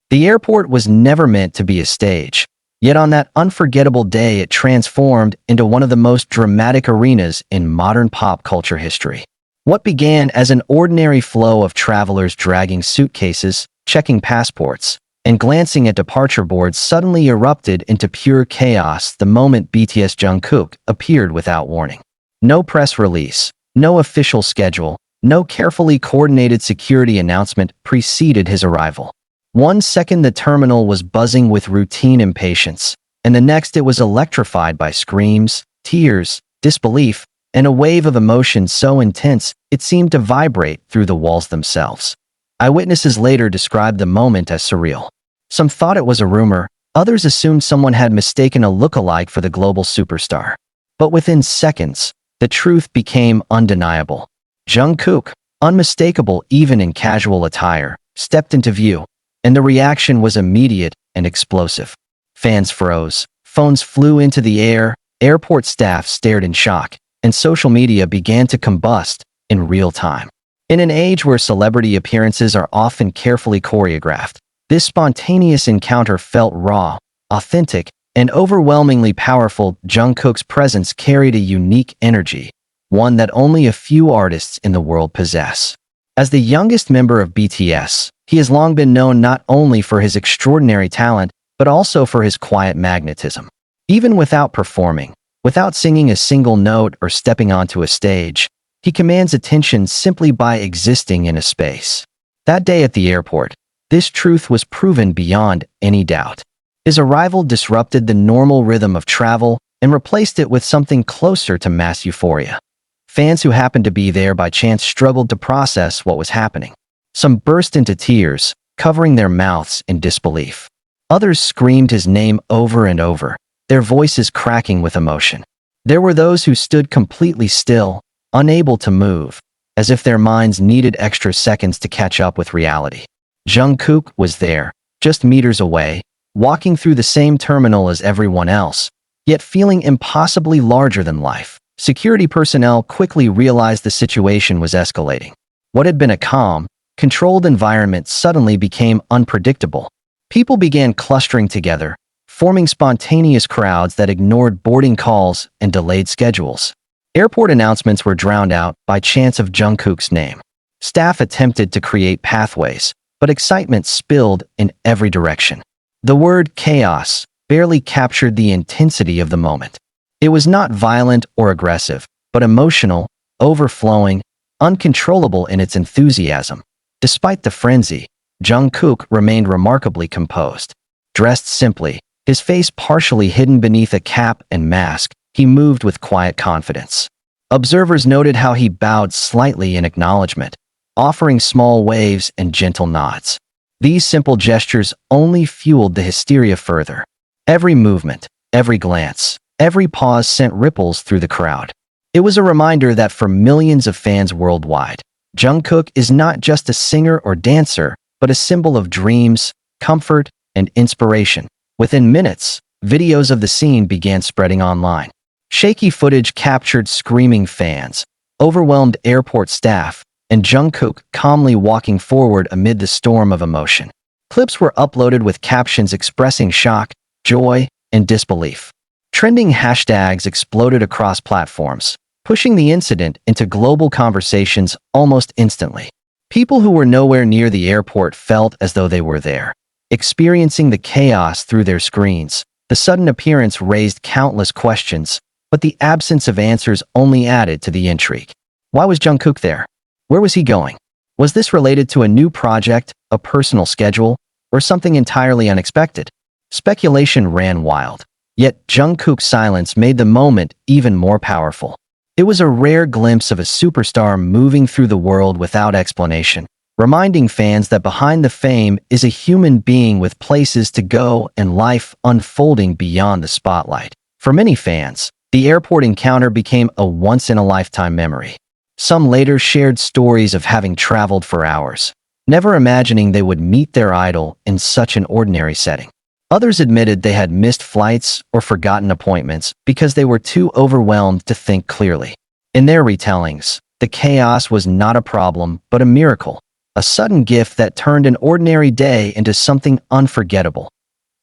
The airport was never meant to be a stage. Yet on that unforgettable day, it transformed into one of the most dramatic arenas in modern pop culture history. What began as an ordinary flow of travelers dragging suitcases, checking passports, and glancing at departure boards suddenly erupted into pure chaos the moment BTS Jungkook appeared without warning. No press release, no official schedule, no carefully coordinated security announcement preceded his arrival. One second the terminal was buzzing with routine impatience, and the next it was electrified by screams, tears, disbelief, and a wave of emotion so intense it seemed to vibrate through the walls themselves. Eyewitnesses later described the moment as surreal. Some thought it was a rumor, others assumed someone had mistaken a look-alike for the global superstar. But within seconds, the truth became undeniable. Jungkook, unmistakable even in casual attire, stepped into view, and the reaction was immediate and explosive. Fans froze, phones flew into the air, airport staff stared in shock, and social media began to combust in real time. In an age where celebrity appearances are often carefully choreographed, this spontaneous encounter felt raw, authentic, and overwhelmingly powerful. Jungkook's presence carried a unique energy, one that only a few artists in the world possess. As the youngest member of BTS, he has long been known not only for his extraordinary talent, but also for his quiet magnetism. Even without performing, without singing a single note or stepping onto a stage, he commands attention simply by existing in a space. That day at the airport, this truth was proven beyond any doubt. His arrival disrupted the normal rhythm of travel and replaced it with something closer to mass euphoria. Fans who happened to be there by chance struggled to process what was happening. Some burst into tears, covering their mouths in disbelief. Others screamed his name over and over, their voices cracking with emotion. There were those who stood completely still, unable to move, as if their minds needed extra seconds to catch up with reality. Jungkook was there, just meters away, walking through the same terminal as everyone else, yet feeling impossibly larger than life. Security personnel quickly realized the situation was escalating. What had been a calm, controlled environment suddenly became unpredictable. People began clustering together, forming spontaneous crowds that ignored boarding calls and delayed schedules. Airport announcements were drowned out by chants of Jungkook's name. Staff attempted to create pathways, but excitement spilled in every direction. The word chaos barely captured the intensity of the moment. It was not violent or aggressive, but emotional, overflowing, uncontrollable in its enthusiasm. Despite the frenzy, Jungkook remained remarkably composed. Dressed simply, his face partially hidden beneath a cap and mask, he moved with quiet confidence. Observers noted how he bowed slightly in acknowledgement, offering small waves and gentle nods. These simple gestures only fueled the hysteria further. Every movement, every glance, every pause sent ripples through the crowd. It was a reminder that for millions of fans worldwide, Jungkook is not just a singer or dancer, but a symbol of dreams, comfort, and inspiration. Within minutes, videos of the scene began spreading online. Shaky footage captured screaming fans, overwhelmed airport staff, and Jungkook calmly walking forward amid the storm of emotion. Clips were uploaded with captions expressing shock, joy, and disbelief. Trending hashtags exploded across platforms, pushing the incident into global conversations almost instantly. People who were nowhere near the airport felt as though they were there, experiencing the chaos through their screens. The sudden appearance raised countless questions, but the absence of answers only added to the intrigue. Why was Jungkook there? Where was he going? Was this related to a new project, a personal schedule, or something entirely unexpected? Speculation ran wild. Yet Jungkook's silence made the moment even more powerful. It was a rare glimpse of a superstar moving through the world without explanation, reminding fans that behind the fame is a human being with places to go and life unfolding beyond the spotlight. For many fans, the airport encounter became a once-in-a-lifetime memory. Some later shared stories of having traveled for hours, never imagining they would meet their idol in such an ordinary setting. Others admitted they had missed flights or forgotten appointments because they were too overwhelmed to think clearly. In their retellings, the chaos was not a problem but a miracle, a sudden gift that turned an ordinary day into something unforgettable.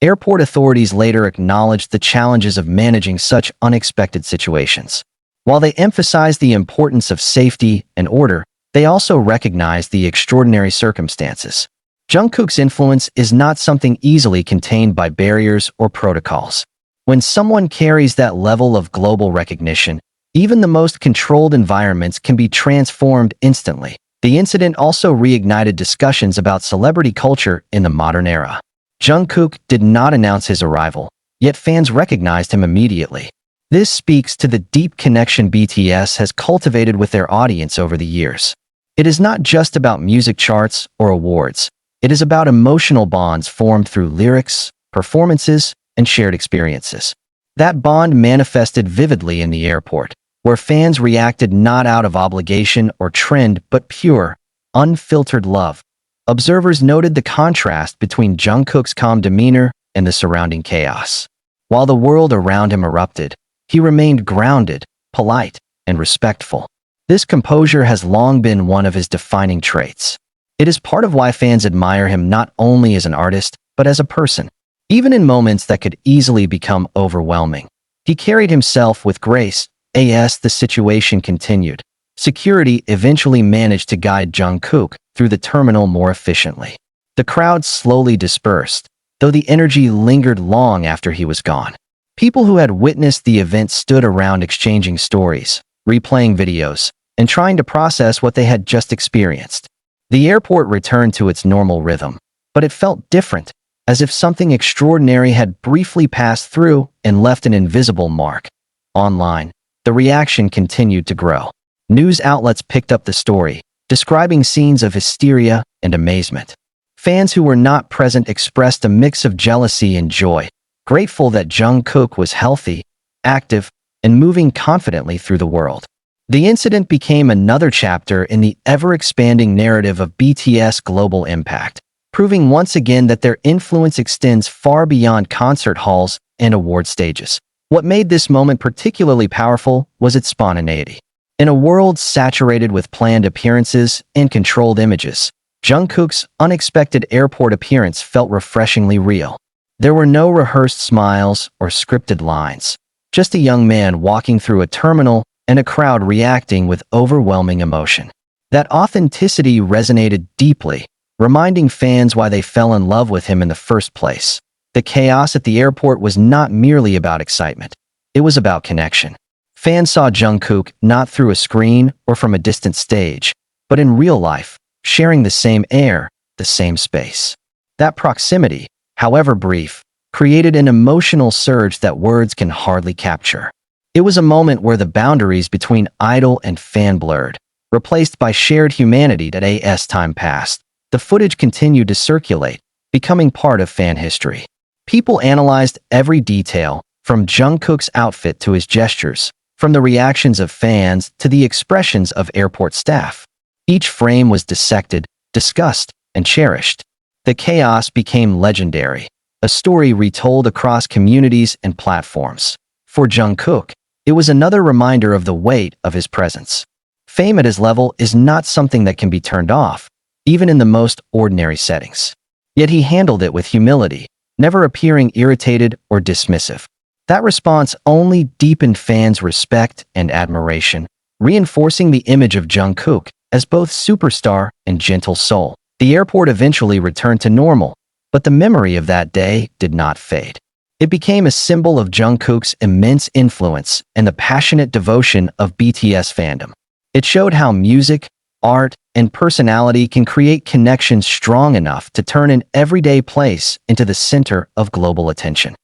Airport authorities later acknowledged the challenges of managing such unexpected situations. While they emphasized the importance of safety and order, they also recognized the extraordinary circumstances. Jungkook's influence is not something easily contained by barriers or protocols. When someone carries that level of global recognition, even the most controlled environments can be transformed instantly. The incident also reignited discussions about celebrity culture in the modern era. Jungkook did not announce his arrival, yet fans recognized him immediately. This speaks to the deep connection BTS has cultivated with their audience over the years. It is not just about music charts or awards. It is about emotional bonds formed through lyrics, performances, and shared experiences. That bond manifested vividly in the airport, where fans reacted not out of obligation or trend but pure, unfiltered love. Observers noted the contrast between Jungkook's calm demeanor and the surrounding chaos. While the world around him erupted, he remained grounded, polite, and respectful. This composure has long been one of his defining traits. It is part of why fans admire him not only as an artist, but as a person. Even in moments that could easily become overwhelming, he carried himself with grace. As the situation continued, security eventually managed to guide Jungkook through the terminal more efficiently. The crowd slowly dispersed, though the energy lingered long after he was gone. People who had witnessed the event stood around exchanging stories, replaying videos, and trying to process what they had just experienced. The airport returned to its normal rhythm, but it felt different, as if something extraordinary had briefly passed through and left an invisible mark. Online, the reaction continued to grow. News outlets picked up the story, describing scenes of hysteria and amazement. Fans who were not present expressed a mix of jealousy and joy, grateful that Jungkook was healthy, active, and moving confidently through the world. The incident became another chapter in the ever-expanding narrative of BTS' global impact, proving once again that their influence extends far beyond concert halls and award stages. What made this moment particularly powerful was its spontaneity. In a world saturated with planned appearances and controlled images, Jungkook's unexpected airport appearance felt refreshingly real. There were no rehearsed smiles or scripted lines, just a young man walking through a terminal and a crowd reacting with overwhelming emotion. That authenticity resonated deeply, reminding fans why they fell in love with him in the first place. The chaos at the airport was not merely about excitement. It was about connection. Fans saw Jungkook not through a screen or from a distant stage, but in real life, sharing the same air, the same space. That proximity, however brief, created an emotional surge that words can hardly capture. It was a moment where the boundaries between idol and fan blurred, replaced by shared humanity that as time passed. The footage continued to circulate, becoming part of fan history. People analyzed every detail, from Jungkook's outfit to his gestures, from the reactions of fans to the expressions of airport staff. Each frame was dissected, discussed, and cherished. The chaos became legendary, a story retold across communities and platforms. For Jungkook, it was another reminder of the weight of his presence. Fame at his level is not something that can be turned off, even in the most ordinary settings. Yet he handled it with humility, never appearing irritated or dismissive. That response only deepened fans' respect and admiration, reinforcing the image of Jungkook as both superstar and gentle soul. The airport eventually returned to normal, but the memory of that day did not fade. It became a symbol of Jungkook's immense influence and the passionate devotion of BTS fandom. It showed how music, art, and personality can create connections strong enough to turn an everyday place into the center of global attention.